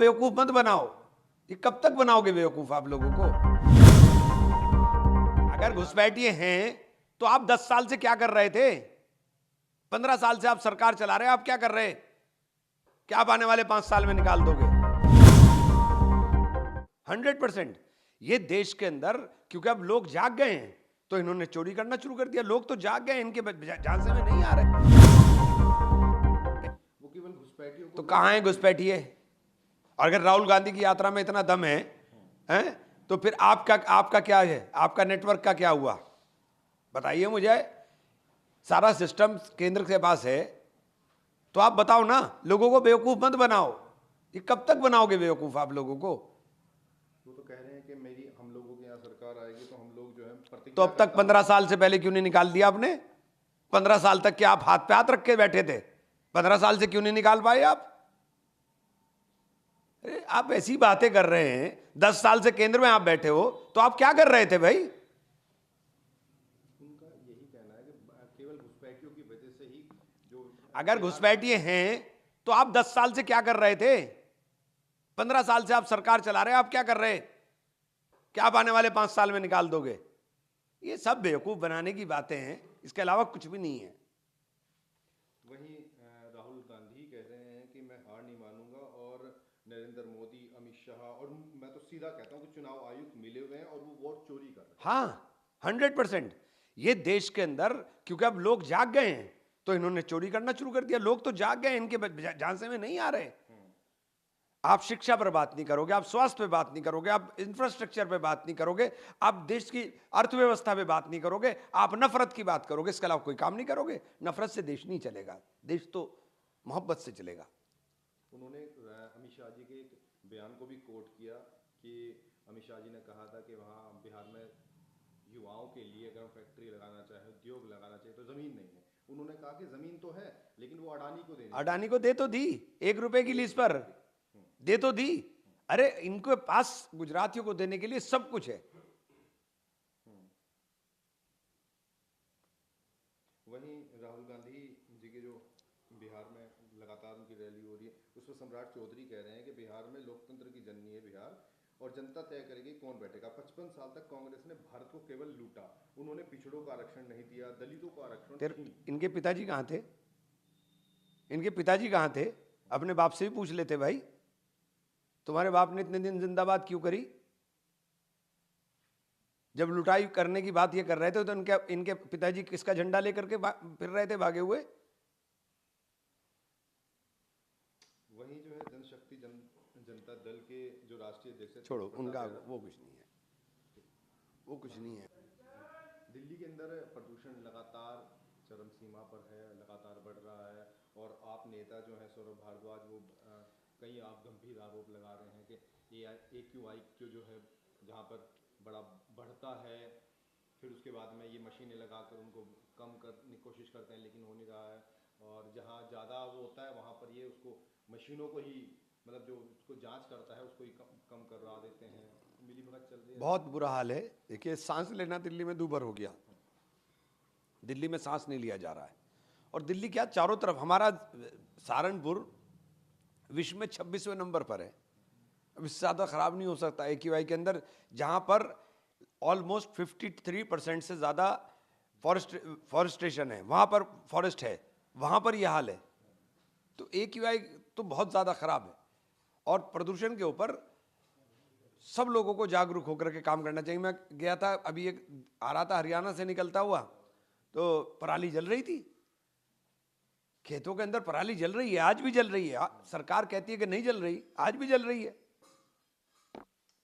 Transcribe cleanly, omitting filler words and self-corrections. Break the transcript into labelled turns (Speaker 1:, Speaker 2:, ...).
Speaker 1: बेवकूफ मत बनाओ। ये कब तक बनाओगे बेवकूफ आप लोगों को? अगर घुसपैठिए हैं तो आप 10 साल से क्या कर रहे थे? 15 साल से आप सरकार चला रहे हैं, आप क्या कर रहे हैं? क्या आप आने वाले 5 साल में निकाल दोगे? 100%। ये देश के अंदर, क्योंकि अब लोग जाग गए हैं तो इन्होंने चोरी करना शुरू कर दिया। लोग तो जाग गए, इनके झांसे में नहीं आ रहे।
Speaker 2: वो केवल घुसपैठियों को
Speaker 1: तो कहां है घुसपैठिए? और अगर राहुल गांधी की यात्रा में इतना दम है तो फिर आपका क्या है? आपका नेटवर्क का क्या हुआ? बताइए मुझे। सारा सिस्टम केंद्र के पास है तो आप बताओ ना। लोगों को बेवकूफ मत बनाओ। ये कब तक बनाओगे बेवकूफ आप लोगों को?
Speaker 2: वो तो कह रहे हैं कि हम लोगों के यहाँ सरकार आएगी तो हम लोग जो है
Speaker 1: तो
Speaker 2: प्रतिज्ञा
Speaker 1: अब तक 15 साल से पहले क्यों नहीं निकाल दिया आपने? 15 साल तक क्या आप हाथ पे हाथ रख के बैठे थे? 15 साल से क्यों नहीं निकाल पाए आप? अरे आप ऐसी बातें कर रहे हैं। 10 साल से केंद्र में आप बैठे हो तो आप क्या कर रहे थे भाई?
Speaker 2: उनका यही कहना है कि केवल घुसपैठियों की वजह से ही जो
Speaker 1: अगर घुसपैठिए हैं तो आप 10 साल से क्या कर रहे थे? 15 साल से आप सरकार चला रहे हैं, आप क्या कर रहे हैं? क्या आप आने वाले 5 साल में निकाल दोगे? ये सब बेवकूफ बनाने की बातें हैं, इसके अलावा कुछ भी नहीं है।
Speaker 2: वहीं राहुल गांधी कह रहे हैं कि मैं हार नहीं मानूंगा और नरेंद्र मोदी, अमित शाह और मैं तो सीधा कहता हूं कि चुनाव आयुक्त मिले हुए हैं और वो वोट चोरी कर रहे हैं।
Speaker 1: हाँ, 100%। ये देश के अंदर, क्योंकि अब लोग जाग गए हैं तो इन्होंने चोरी करना शुरू कर दिया। लोग तो जाग गए, इनके झांसे में नहीं आ रहे। आप शिक्षा पर बात नहीं करोगे, आप स्वास्थ्य पे बात नहीं करोगे, आप इंफ्रास्ट्रक्चर पे बात नहीं करोगे, आप देश की अर्थव्यवस्था पे बात नहीं करोगे, आप नफरत की बात करोगे। इसके अलावा कोई काम नहीं करोगे। नफरत से देश नहीं चलेगा, देश तो मोहब्बत से चलेगा।
Speaker 2: उन्होंने अमित शाह जी के एक बयान को भी कोट किया कि अमित शाह जी ने कहा था कि वहाँ बिहार में युवाओं के लिए अगर हम फैक्ट्री लगाना चाहे, उद्योग लगाना चाहिए तो जमीन नहीं है। उन्होंने कहा कि जमीन तो है लेकिन वो अडानी को देनी
Speaker 1: अडानी को दे तो दी, 1 रुपए की लीज पर दे तो दी। अरे इनके पास गुजरातियों को देने के लिए सब कुछ है।
Speaker 2: वहीं राहुल गांधी जी के जो बिहार में लगातार उनकी रैली हो रही है उसमें सम्राट चौधरी कह रहे हैं कि बिहार में लोकतंत्र की जननी है बिहार और जनता तय करेगी कौन बैठेगा। 55 साल तक कांग्रेस ने भारत को केवल लूटा। उन्होंने पिछड़ों का आरक्षण नहीं दिया, दलितों का आरक्षण छीन।
Speaker 1: इनके पिताजी कहां थे? इनके पिताजी कहां थे? अपने बाप से भी पूछ लेते भाई। तुम्हारे बाप ने इतने दिन जिंदाबाद क्यों करी? जब लुटाई करने की बात ये कर रहे थे तो इनके पिताजी किसका झंडा लेकर के फिर रहे थे भागे हुए?
Speaker 2: वहीं जो है जनशक्ति जनता दल के जो राष्ट्रीय अध्यक्ष
Speaker 1: छोड़ो उनका, वो कुछ नहीं है, वो कुछ नहीं है।
Speaker 2: दिल्ली के अंदर प्रदूषण लगातार चरम सीमा पर है, लगातार बढ़ रहा है और आप नेता जो है सौरभ भारद्वाज वो कई आप गंभीर आरोप लगा रहे हैं कि AQI जो है जहाँ पर बड़ा बढ़ता है फिर उसके बाद में ये मशीनें लगाकर उनको कम करने की कोशिश करते हैं लेकिन हो नहीं रहा है। और जहाँ ज़्यादा वो होता है वहाँ पर ये उसको मशीनों को ही मतलब जो उसको जांच करता है उसको ही कम करवा देते हैं। मिली भगत चल रही है।
Speaker 1: बहुत बुरा हाल है। देखिए सांस लेना दिल्ली में दूभर हो गया। दिल्ली में सांस नहीं लिया जा रहा है। और दिल्ली क्या, चारों तरफ हमारा सहारनपुर विश्व में 26वें नंबर पर है। अब इससे ज़्यादा खराब नहीं हो सकता AQI के अंदर, जहाँ पर ऑलमोस्ट 53% से ज़्यादा फॉरेस्टेशन है, वहाँ पर फॉरेस्ट है, वहाँ पर यह हाल है। तो AQI तो बहुत ज़्यादा खराब है। और प्रदूषण के ऊपर सब लोगों को जागरूक होकर के काम करना चाहिए। मैं गया था, अभी एक आ रहा था हरियाणा से निकलता हुआ, तो पराली जल रही थी। खेतों के अंदर पराली जल रही है, आज भी जल रही है। सरकार कहती है कि नहीं जल रही, आज भी जल रही है।